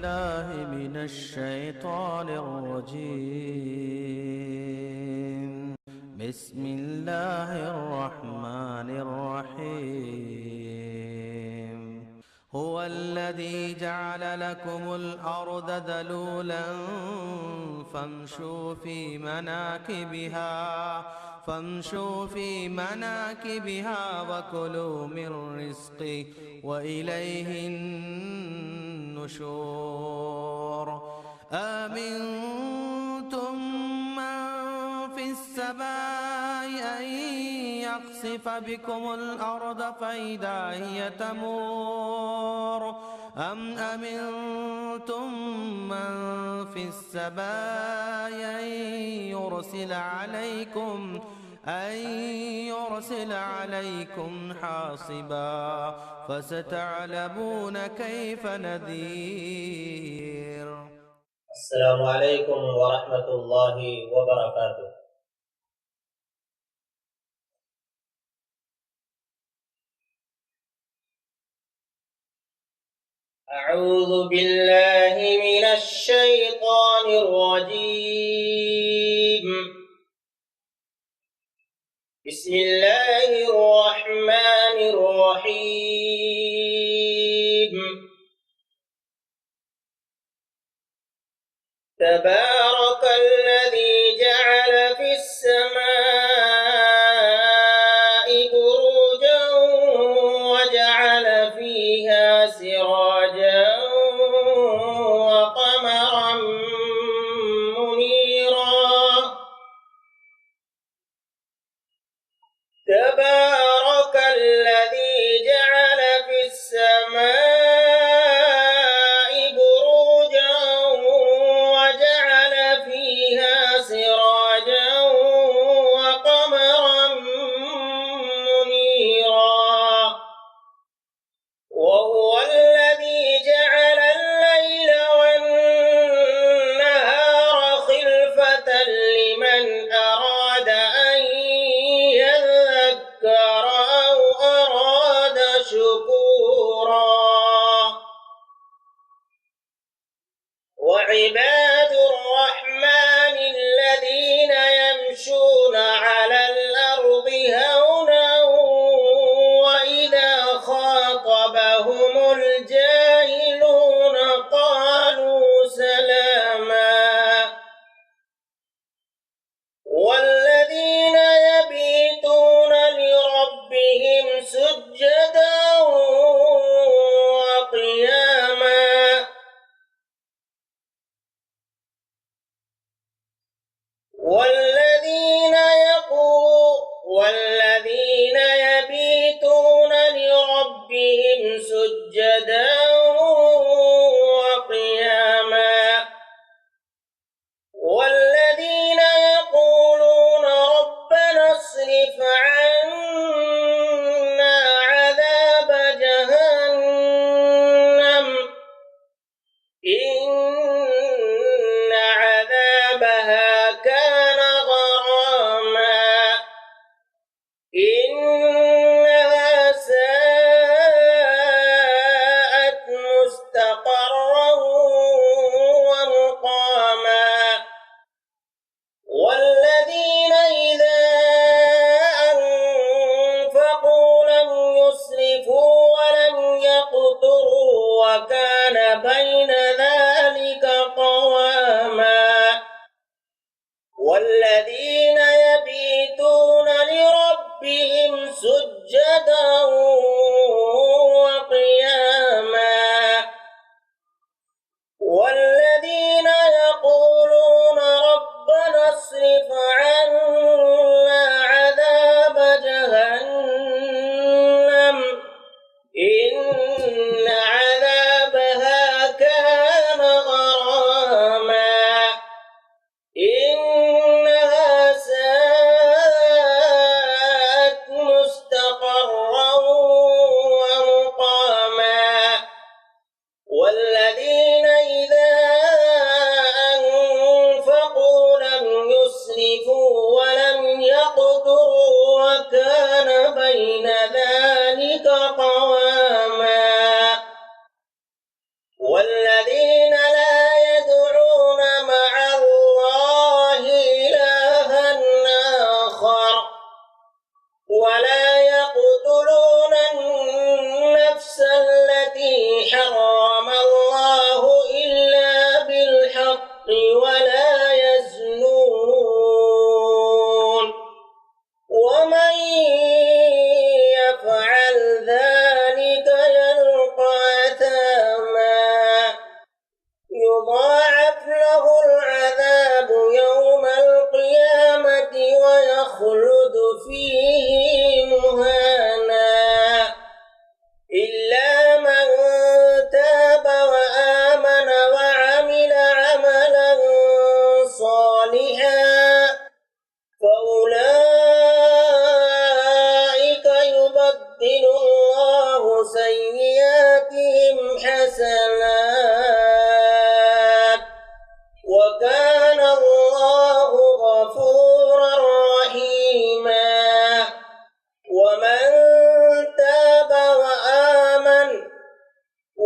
بالله من الشيطان الرجيم. بسم الله الرحمن الرحيم. هو الذي جعل لكم الأرض ذلولا فامشوا في مناكبها وكلوا من رزقه وإليه النشور. آمنتم من في السماء أن يخسف بكم الأرض فإذا هي تمور أم أمنتم من في السماء أن يرسل عليكم حاصبا فستعلمون كيف نذير. السلام عليكم ورحمة الله وبركاته. أعوذ بالله من الشيطان الرجيم. بسم الله الرحمن الرحيم. تبارك الذي جعل في السماء بروجا وجعل فيها سراجا وقمرا منيرا. تبارك الذي جعل في السماء بروجا وجعل فيها سراجا وقمرا منيرا. وهو الذي جعل الليل والنهار خلفة لمن أراد أن يذكر أو أراد شكورا. وعباد الرحمن الذين يمشون على الأرض هونا وإذا خاطبهم الجاهلون قالوا سلاما. والذين يبيتون لربهم سجدا وقياما.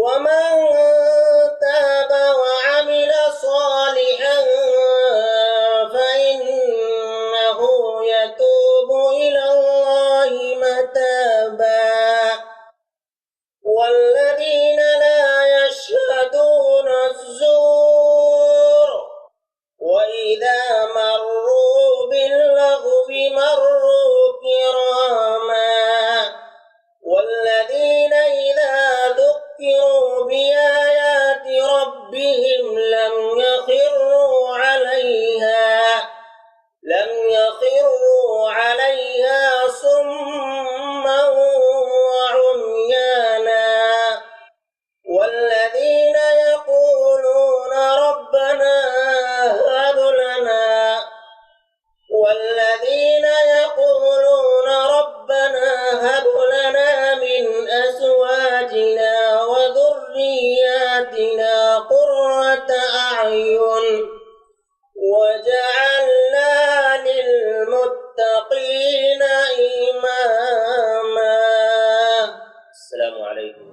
ومن تاب وعمل صالحا فإنه يتوب إلى الله متابا والذين لا يشهدون الزور وإذا مروا باللغو مروا كراما والذين إذا ذكروا بآيات ربهم لم يخروا عليها صما وعميانا والذين يقولون ربنا هب لنا من أزواجنا وذرياتنا قرة أعين وجعلنا للمتقين إماما. السلام عليكم.